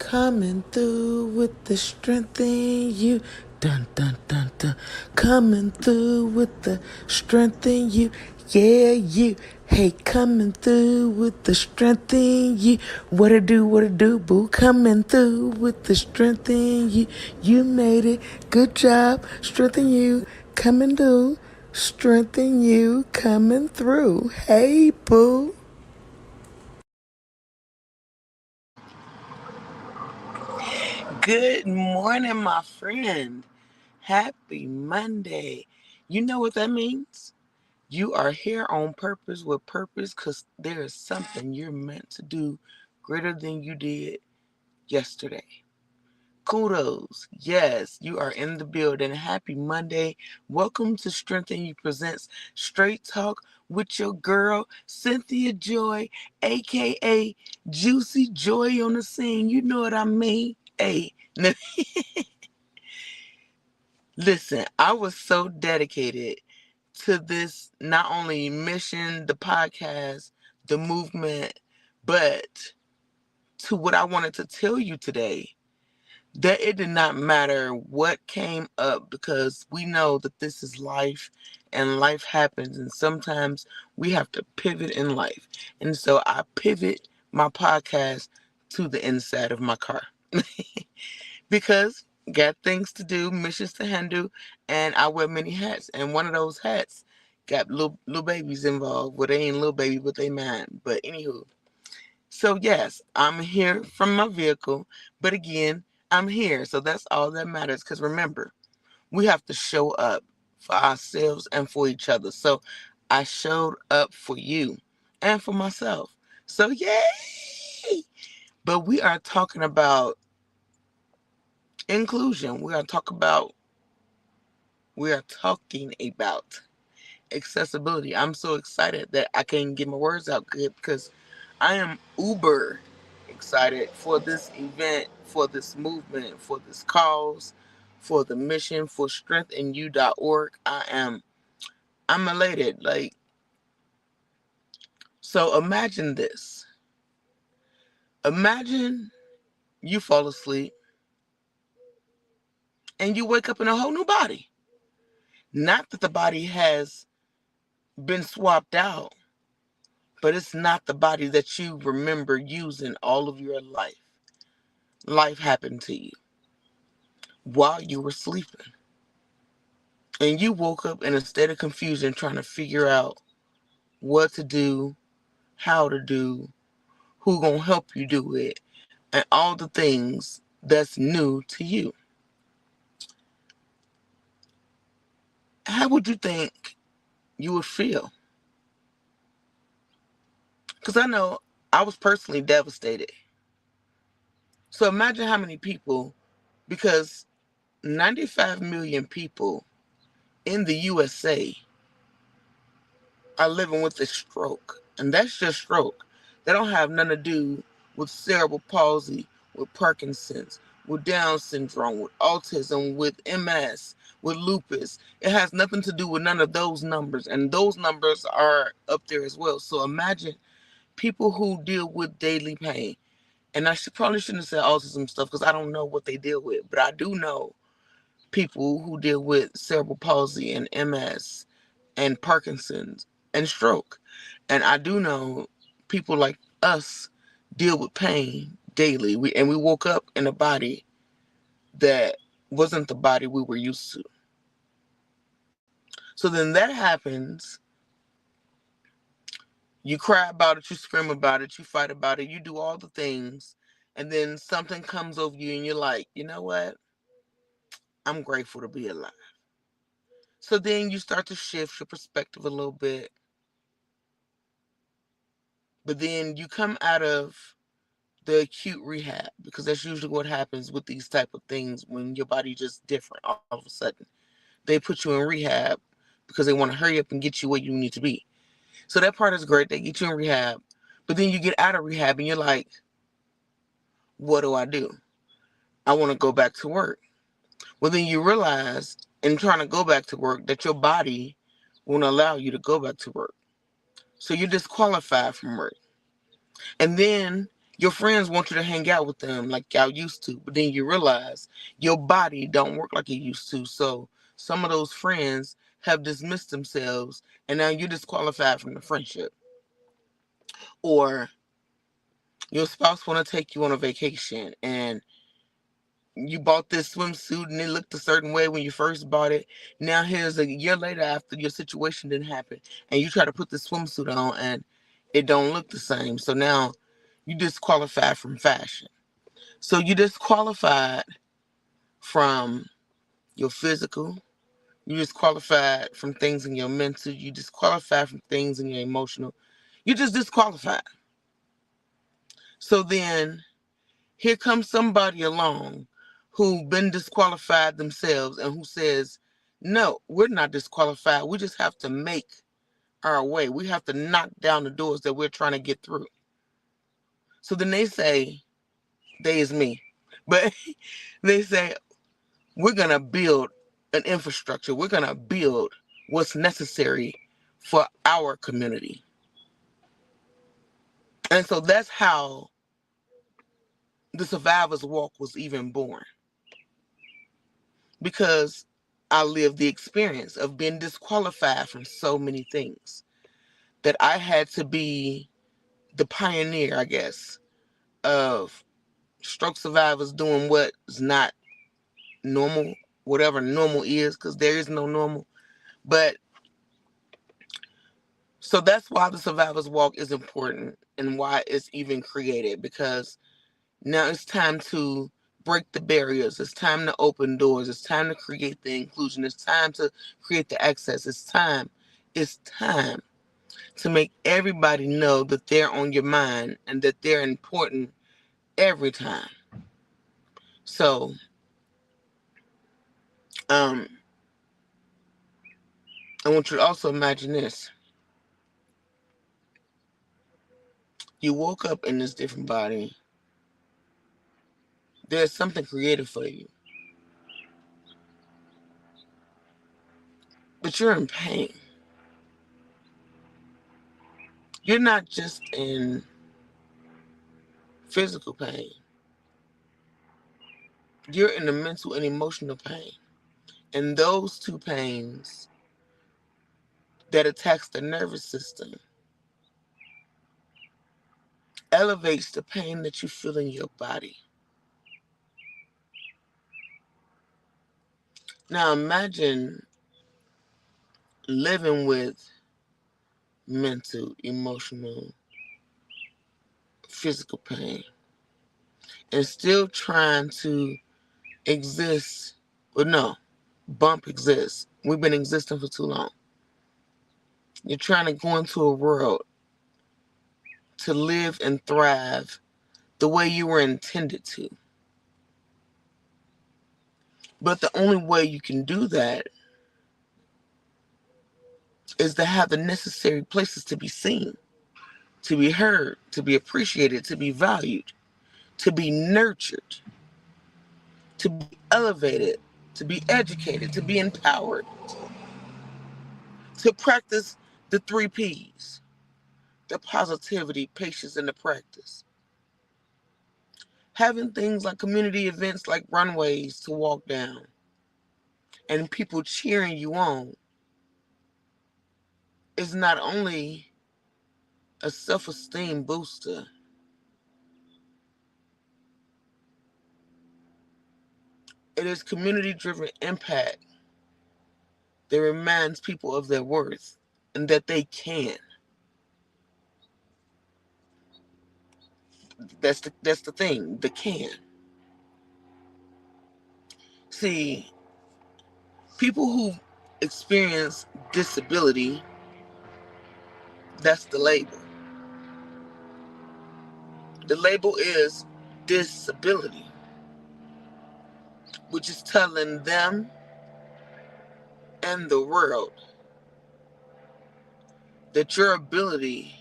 Coming through with the strength in you. Dun dun dun dun. Coming through with the strength in you. Yeah, you. Hey, coming through with the strength in you. What it do, boo? Coming through with the strength in you. You made it. Good job. Strength in you. Coming through. Strength in you. Coming through. Hey, boo. Good morning, my friend. Happy Monday. You know what that means? You are here on purpose with purpose because there is something you're meant to do greater than you did yesterday. Kudos. Yes, you are in the building. Happy Monday. Welcome to Strengthen You Presents Straight Talk with your girl, Cynthia Joy, aka Juicy Joy on the scene. You know what I mean? Hey. Listen, I was so dedicated to this, not only mission, the podcast, the movement, but to what I wanted to tell you today, that it did not matter what came up because we know that this is life and life happens, and sometimes we have to pivot in life. And so I pivot my podcast to the inside of my car. Because got things to do, missions to handle, and I wear many hats. And one of those hats got little babies involved. Well, they ain't little baby, but they mine. But anywho, so yes, I'm here from my vehicle, but again, I'm here. So that's all that matters. Because remember, we have to show up for ourselves and for each other. So I showed up for you and for myself. So yay! But we are talking about inclusion. We are talking about accessibility. I'm so excited that I can't get my words out good because I am uber excited for this event, for this movement, for this cause, for the mission, for strengthinyou.org. I'm elated. So imagine this. Imagine you fall asleep and you wake up in a whole new body. Not that the body has been swapped out, but it's not the body that you remember using all of your life. Life happened to you while you were sleeping. And you woke up in a state of confusion trying to figure out what to do, how to do, who gonna help you do it, and all the things that's new to you. How would you think you would feel? Because I know I was personally devastated. So imagine how many people, because 95 million people in the USA are living with a stroke. And that's just stroke. They don't have nothing to do with cerebral palsy, with Parkinson's, with Down syndrome, with autism, with MS, with lupus. It has nothing to do with none of those numbers. And those numbers are up there as well. So imagine people who deal with daily pain. And probably shouldn't have said autism stuff because I don't know what they deal with. But I do know people who deal with cerebral palsy and MS and Parkinson's and stroke. And I do know people like us deal with pain daily. We woke up in a body that wasn't the body we were used to. So then that happens. You cry about it, you scream about it, you fight about it, you do all the things, and then something comes over you and you're like, you know what? I'm grateful to be alive. So then you start to shift your perspective a little bit. But then you come out of the acute rehab because that's usually what happens with these type of things when your body just different all of a sudden. They put you in rehab because they want to hurry up and get you where you need to be. So that part is great. They get you in rehab. But then you get out of rehab and you're like, what do I do? I want to go back to work. Well, then you realize in trying to go back to work that your body won't allow you to go back to work. So you're disqualified from work. And then Your friends want you to hang out with them like y'all used to, but then you realize your body don't work like it used to. So some of those friends have dismissed themselves, and now you're disqualified from the friendship. Or your spouse want to take you on a vacation, and you bought this swimsuit and it looked a certain way when you first bought it. Now here's a year later after your situation didn't happen, and you try to put the swimsuit on and it don't look the same. So now you disqualified from fashion. So you disqualified from your physical, you disqualified from things in your mental, you disqualified from things in your emotional. You just disqualified. So then here comes somebody along who've been disqualified themselves and who says, no, we're not disqualified. We just have to make our way. We have to knock down the doors that we're trying to get through. So then they say, they is me, but they say, we're going to build an infrastructure. We're going to build what's necessary for our community. And so that's how the Survivor's Walk was even born. Because I lived the experience of being disqualified from so many things that I had to be the pioneer, I guess, of stroke survivors doing what is not normal, whatever normal is, because there is no normal. But so that's why the Survivor's Walk is important and why it's even created, because now it's time to break the barriers. It's time to open doors. It's time to create the inclusion. It's time to create the access. It's time to make everybody know that they're on your mind and that they're important every time. So, I want you to also imagine this. You woke up in this different body. There's something created for you. But you're in pain. You're not just in physical pain. You're in the mental and emotional pain. And those two pains that attacks the nervous system elevates the pain that you feel in your body. Now imagine living with mental, emotional, physical pain and still trying to exist. Well, no, bump exists. We've been existing for too long. You're trying to go into a world to live and thrive the way you were intended to. But the only way you can do that is to have the necessary places to be seen, to be heard, to be appreciated, to be valued, to be nurtured, to be elevated, to be educated, to be empowered, to practice the 3 Ps, the positivity, patience, and the practice. Having things like community events like runways to walk down and people cheering you on is not only a self-esteem booster, it is community-driven impact that reminds people of their worth and that they can. That's the thing, the can. See, people who experience disability, that's the label. The label is disability, which is telling them and the world that your ability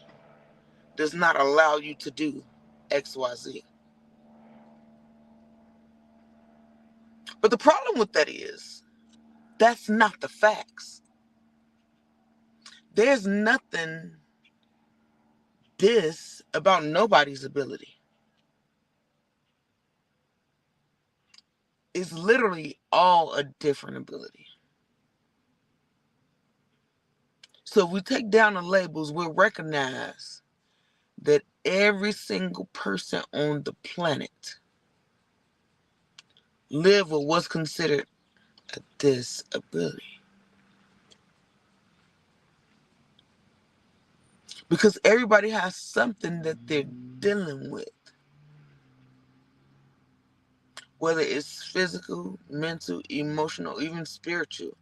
does not allow you to do XYZ. But the problem with that is, that's not the facts. There's nothing this about nobody's ability. It's literally all a different ability. So if we take down the labels, we'll recognize that every single person on the planet live with what's considered a disability. Because everybody has something that they're dealing with. Whether it's physical, mental, emotional, even spiritual.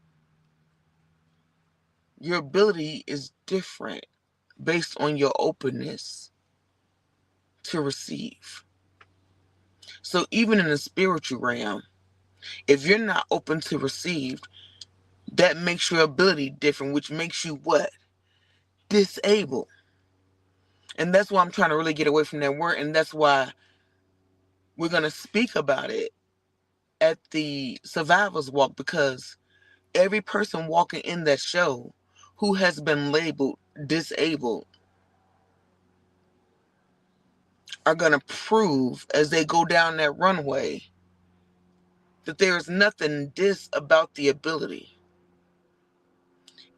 Your ability is different based on your openness to receive. So even in the spiritual realm, if you're not open to receive, that makes your ability different, which makes you what? Disabled. And that's why I'm trying to really get away from that word, and that's why we're going to speak about it at the Survivors Walk, because every person walking in that show who has been labeled disabled are going to prove as they go down that runway that there is nothing about the ability.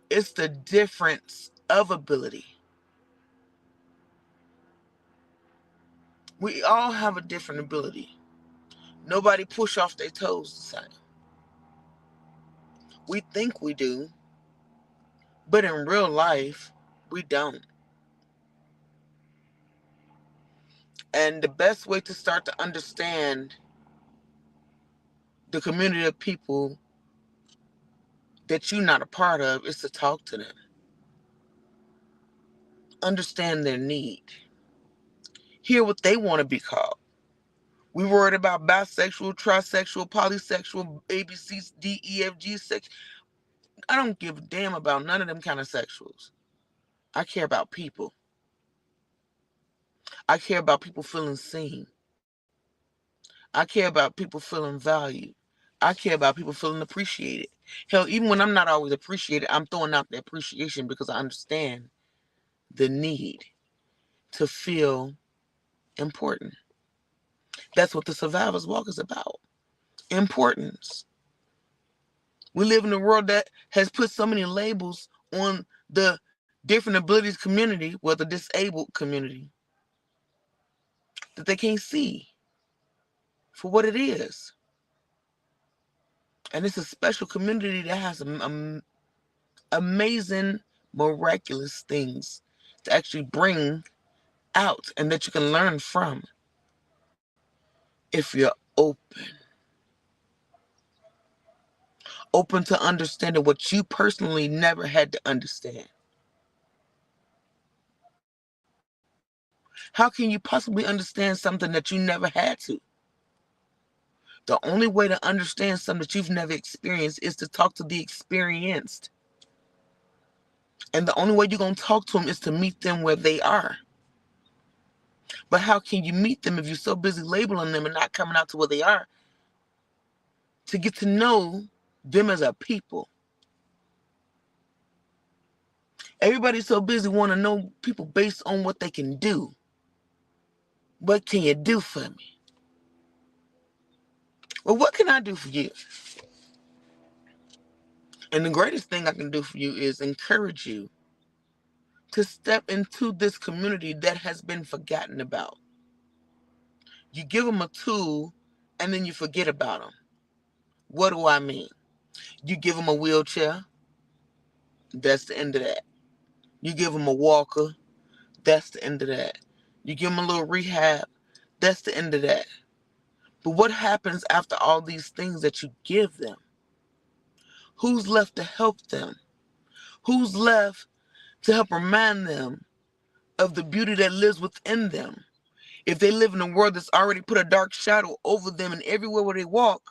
It's the difference of ability. We all have a different ability. Nobody push off their toes the same. We think we do, but in real life, we don't. And the best way to start to understand the community of people that you're not a part of is to talk to them. Understand their need. Hear what they want to be called. We worried about bisexual, trisexual, polysexual, ABC, D, E, F, G, sex. I don't give a damn about none of them kind of sexuals. I care about people. I care about people feeling seen. I care about people feeling valued. I care about people feeling appreciated. Hell, even when I'm not always appreciated, I'm throwing out the appreciation because I understand the need to feel important. That's what the Survivor's Walk is about. Importance. We live in a world that has put so many labels on the different abilities community, well, the disabled community, that they can't see for what it is. And it's a special community that has amazing, miraculous things to actually bring out and that you can learn from if you're open. Open to understanding what you personally never had to understand. How can you possibly understand something that you never had to? The only way to understand something that you've never experienced is to talk to the experienced. And the only way you're going to talk to them is to meet them where they are. But how can you meet them if you're so busy labeling them and not coming out to where they are to get to know them as a people? Everybody's so busy wanting to know people based on what they can do. What can you do for me? Well, what can I do for you? And the greatest thing I can do for you is encourage you to step into this community that has been forgotten about. You give them a tool and then you forget about them. What do I mean? You give them a wheelchair, that's the end of that. You give them a walker, that's the end of that. You give them a little rehab, that's the end of that. But what happens after all these things that you give them? Who's left to help them? Who's left to help remind them of the beauty that lives within them? If they live in a world that's already put a dark shadow over them, and everywhere where they walk,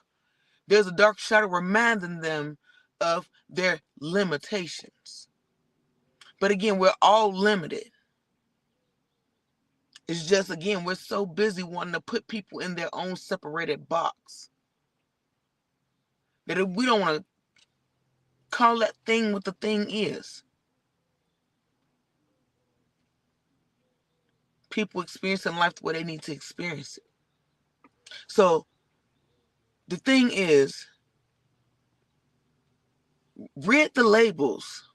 there's a dark shadow reminding them of their limitations. But again, we're all limited. It's just, again, we're so busy wanting to put people in their own separated box that we don't want to call that thing what the thing is. People experiencing life the way they need to experience it. So The thing is, read the labels.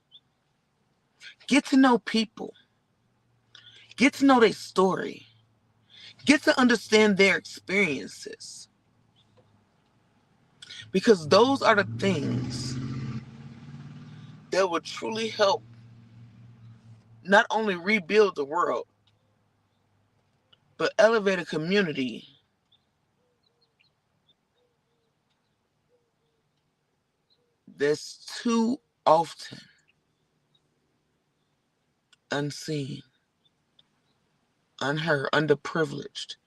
Get to know people. Get to know their story. Get to understand their experiences. Because those are the things that will truly help not only rebuild the world, but elevate a community that's too often unseen, unheard, underprivileged,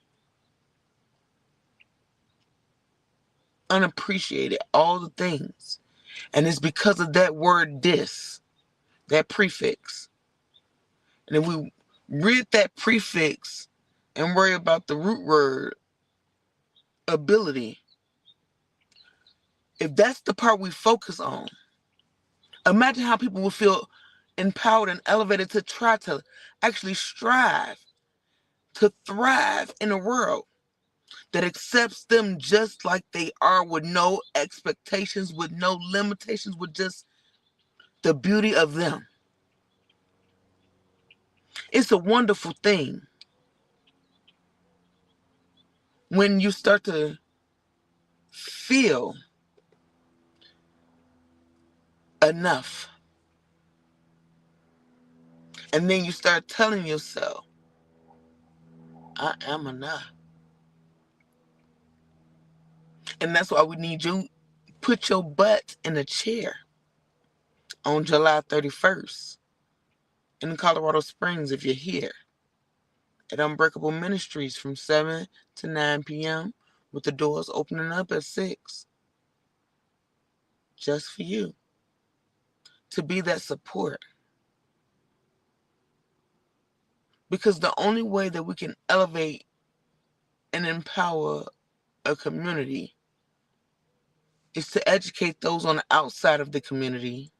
unappreciated, all the things. And it's because of that word dis, that prefix. And if we read that prefix and worry about the root word, ability, if that's the part we focus on, imagine how people will feel empowered and elevated to try to actually strive to thrive in a world that accepts them just like they are, with no expectations, with no limitations, with just the beauty of them. It's a wonderful thing when you start to feel enough. And then you start telling yourself, I am enough. And that's why we need you put your butt in a chair on July 31st in Colorado Springs if you're here at Unbreakable Ministries from 7 to 9 p.m. with the doors opening up at 6. Just for you. To be that support. Because the only way that we can elevate and empower a community is to educate those on the outside of the community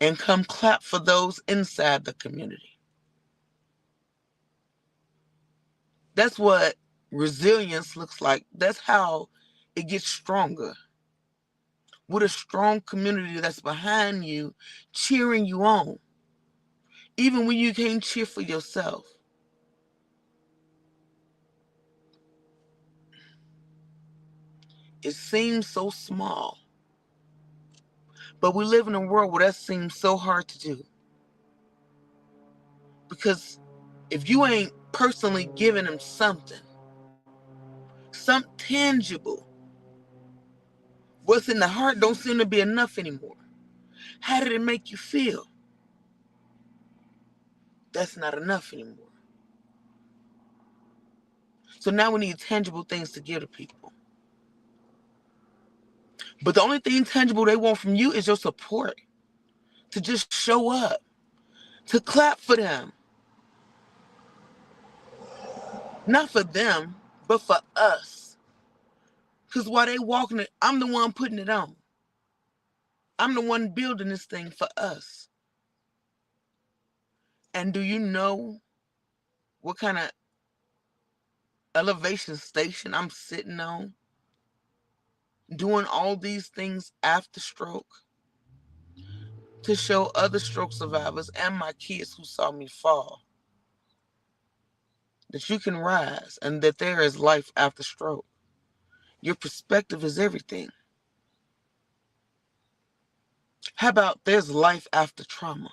and come clap for those inside the community. That's what resilience looks like. That's how it gets stronger. With a strong community that's behind you, cheering you on, even when you can't cheer for yourself. It seems so small, but we live in a world where that seems so hard to do. Because if you ain't personally giving them something tangible, what's in the heart don't seem to be enough anymore. How did it make you feel? That's not enough anymore. So now we need tangible things to give to people. But the only thing tangible they want from you is your support. To just show up. To clap for them. Not for them, but for us. Because while they walking it, I'm the one putting it on. I'm the one building this thing for us. And do you know what kind of elevation station I'm sitting on? Doing all these things after stroke. To show other stroke survivors and my kids who saw me fall that you can rise and that there is life after stroke. Your perspective is everything. How about there's life after trauma?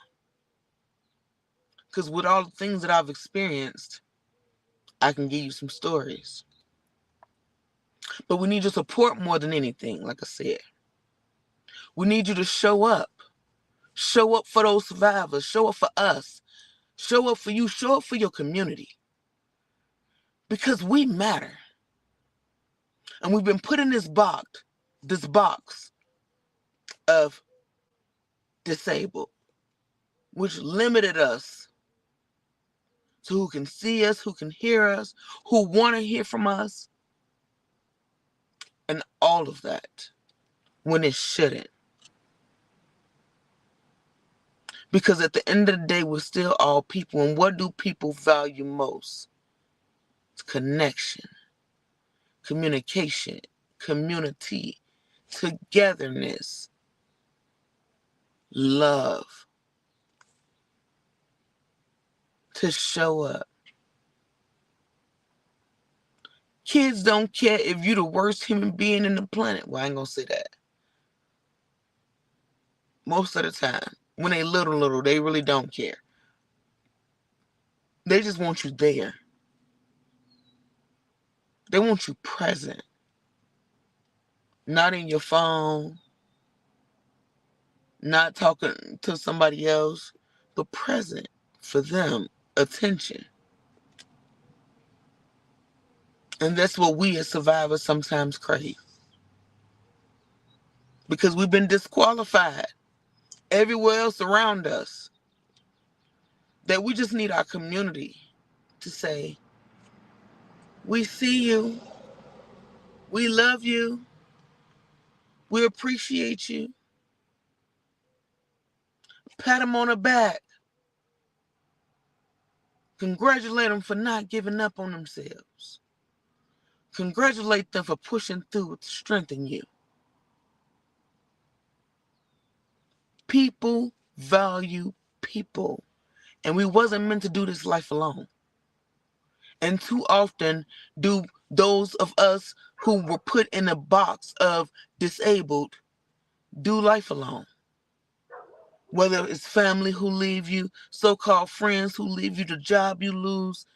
Because with all the things that I've experienced, I can give you some stories. But we need your support more than anything, like I said. We need you to show up. Show up for those survivors. Show up for us. Show up for you. Show up for your community. Because we matter. And we've been put in this box of disabled, which limited us to who can see us, who can hear us, who want to hear from us, and all of that, when it shouldn't. Because at the end of the day, we're still all people, and what do people value most? It's connection, communication, community, togetherness, love, to show up. Kids don't care if you're the worst human being in the planet. Well, I ain't gonna say that. Most of the time, when they little, they really don't care. They just want you there. They want you present. Not in your phone, not talking to somebody else, but present for them, attention. And that's what we as survivors sometimes crave. Because we've been disqualified everywhere else around us. That we just need our community to say, we see you, we love you, we appreciate you. Pat them on the back. Congratulate them for not giving up on themselves. Congratulate them for pushing through to strengthen you. People value people. And we wasn't meant to do this life alone. And too often do those of us who were put in a box of disabled do life alone. Whether it's family who leave you, so-called friends who leave you, the job you lose.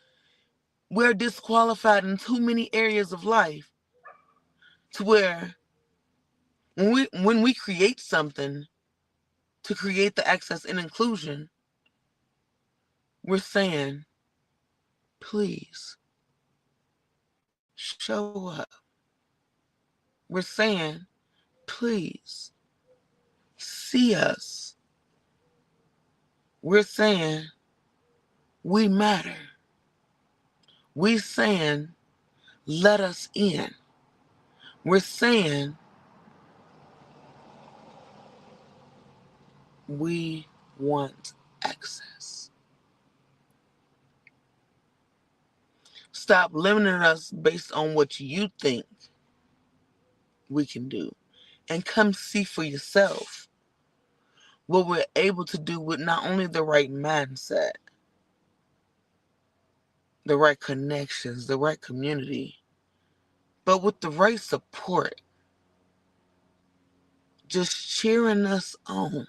We're disqualified in too many areas of life to where when we create something to create the access and inclusion, we're saying, please show up. We're saying, please see us. We're saying, we matter. We're saying, let us in. We're saying, we want access. Stop limiting us based on what you think we can do. And come see for yourself what we're able to do with not only the right mindset, the right connections, the right community, but with the right support. Just cheering us on.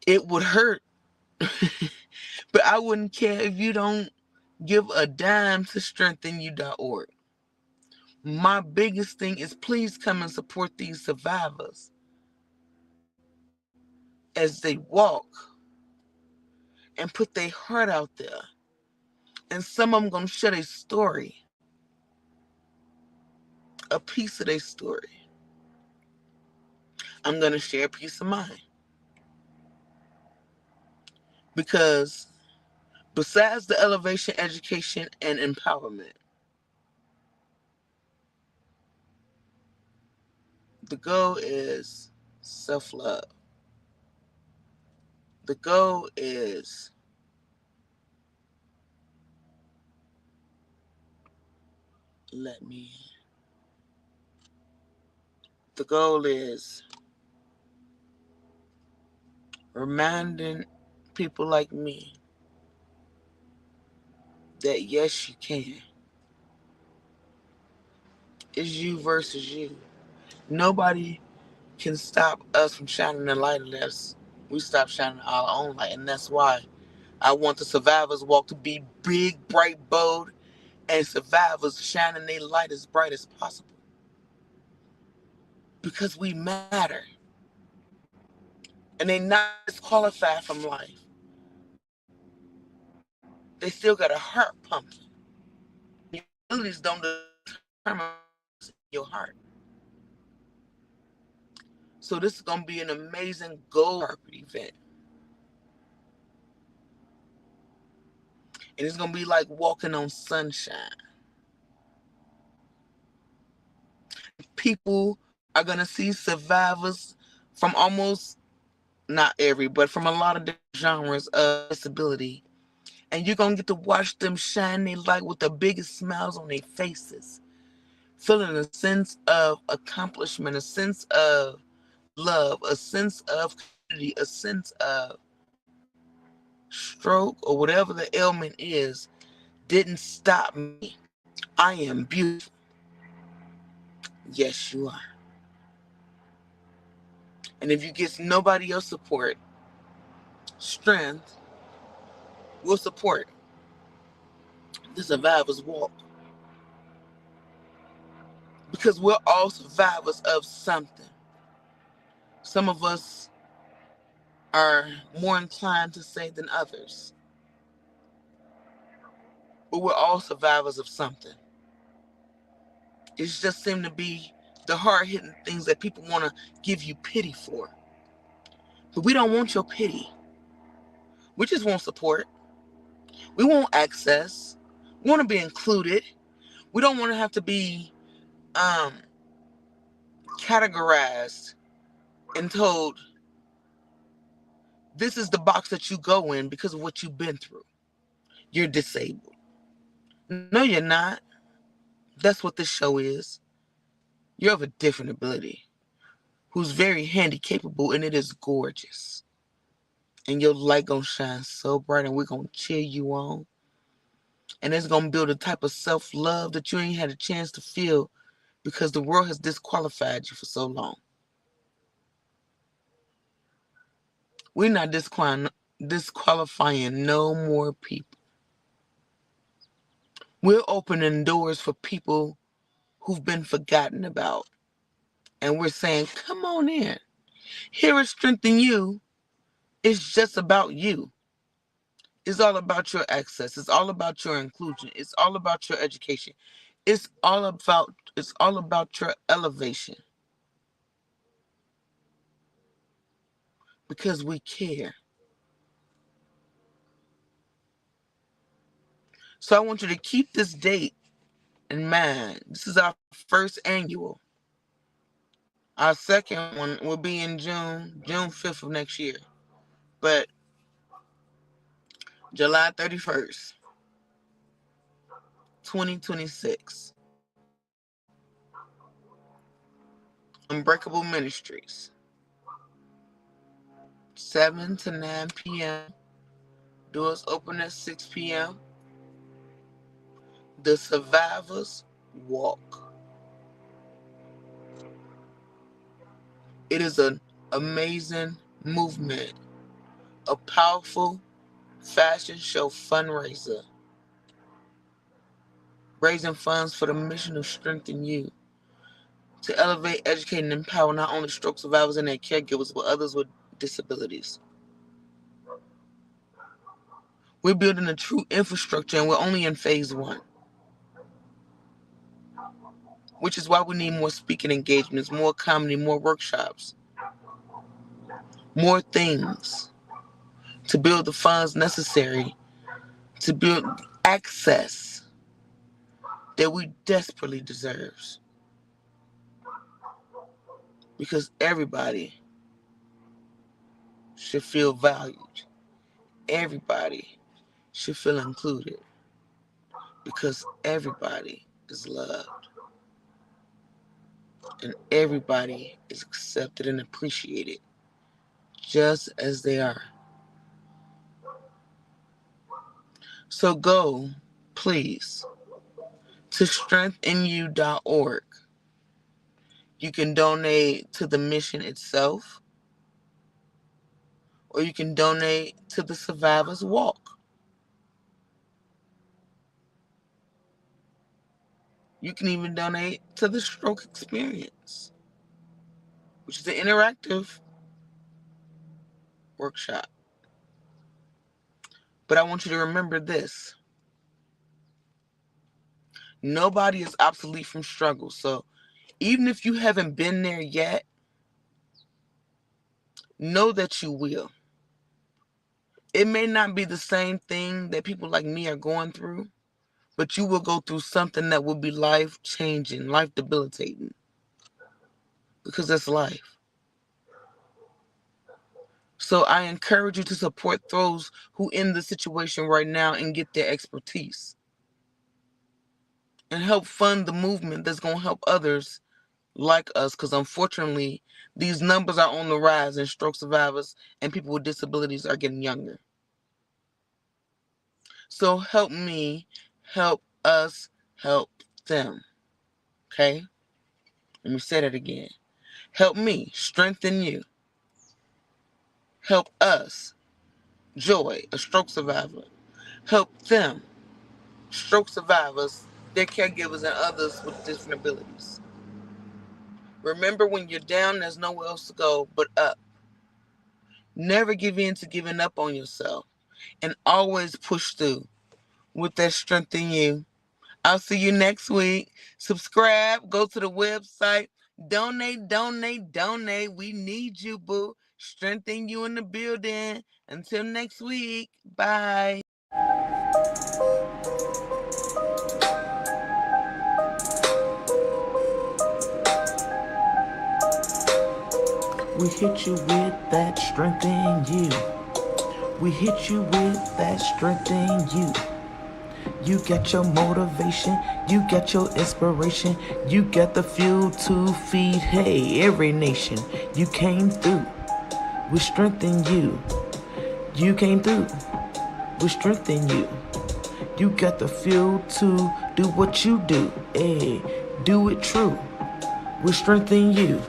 It would hurt, but I wouldn't care if you don't give a dime to strengthenyou.org. My biggest thing is please come and support these survivors as they walk and put their heart out there. And some of them going to share their story, a piece of their story. I'm going to share a piece of mine. Because besides the elevation, education, and empowerment, the goal is self-love. The goal is the goal is reminding people like me that yes, you can. It's you versus you. Nobody can stop us from shining the light unless we stop shining our own light. And that's why I want the survivors walk to be big, bright, bold, and survivors shining their light as bright as possible. Because we matter. And they not disqualified from life. They still got a heart pumping. Your abilities don't determine your heart. So this is going to be an amazing gold carpet event. And it's going to be like walking on sunshine. People are going to see survivors from almost, not every, but from a lot of different genres of disability. And you're going to get to watch them shine their light with the biggest smiles on their faces, feeling a sense of accomplishment, a sense of love, a sense of community, a sense of stroke or whatever the ailment is didn't stop me. I am beautiful. Yes, you are. And if you get nobody else support, strength will support the survivor's walk. Because we're all survivors of something. Some of us are more inclined to say than others. But we're all survivors of something. It just seems to be the hard-hitting things that people want to give you pity for. But we don't want your pity. We just want support. We want access. We want to be included. We don't want to have to be categorized and told this is the box that you go in because of what you've been through. You're disabled. No, you're not. That's what this show is. You're of a different ability, who's very handy capable, and it is gorgeous. And your light gonna shine so bright, and we're gonna cheer you on. And it's gonna build a type of self-love that you ain't had a chance to feel because the world has disqualified you for so long. We're not disqualifying no more people. We're opening doors for people who've been forgotten about. And we're saying, come on in. Here is Strengthen You. It's just about you. It's all about your access. It's all about your inclusion. It's all about your education. It's all about your elevation. Because we care. So I want you to keep this date in mind. This is our first annual. Our second one will be in June 5th of next year. But July 31st, 2026, Unbreakable Ministries, 7 to 9 p.m. Doors open at 6 p.m. The Survivors Walk. It is an amazing movement, a powerful fashion show fundraiser, raising funds for the mission of Strengthen You, to elevate, educate, and empower not only stroke survivors and their caregivers, but others with disabilities. We're building a true infrastructure, and we're only in phase 1, which is why we need more speaking engagements, more comedy, more workshops, more things to build the funds necessary to build access that we desperately deserve. Because everybody should feel valued. Everybody should feel included. Because everybody is loved. And everybody is accepted and appreciated just as they are. So go, please, to strengthenu.org. You can donate to the mission itself, or you can donate to the Survivors Walk. You can even donate to the Stroke Experience, which is an interactive workshop. But I want you to remember this. Nobody is obsolete from struggle. So even if you haven't been there yet, know that you will. It may not be the same thing that people like me are going through, but you will go through something that will be life-changing, life-debilitating. Because that's life. So I encourage you to support those who in the situation right now and get their expertise. And help fund the movement that's going to help others like us, because unfortunately, these numbers are on the rise, and stroke survivors and people with disabilities are getting younger. So help me, help us, help them. Okay? Let me say that again. Help me strengthen you. Help us, Joy, a stroke survivor. Help them, stroke survivors, their caregivers, and others with different abilities. Remember, when you're down, there's nowhere else to go but up. Never give in to giving up on yourself, and always push through with that strength in you. I'll see you next week. Subscribe, go to the website, donate, donate, donate. We need you, boo. Strengthen you in the building. Until next week, bye. We hit you with that strength in you. We hit you with that strength in you. You get your motivation, you get your inspiration, you get the fuel to feed, hey, every nation. You came through, we strengthen you. You came through, we strengthen you. You got the fuel to do what you do, hey, do it true. We strengthen you.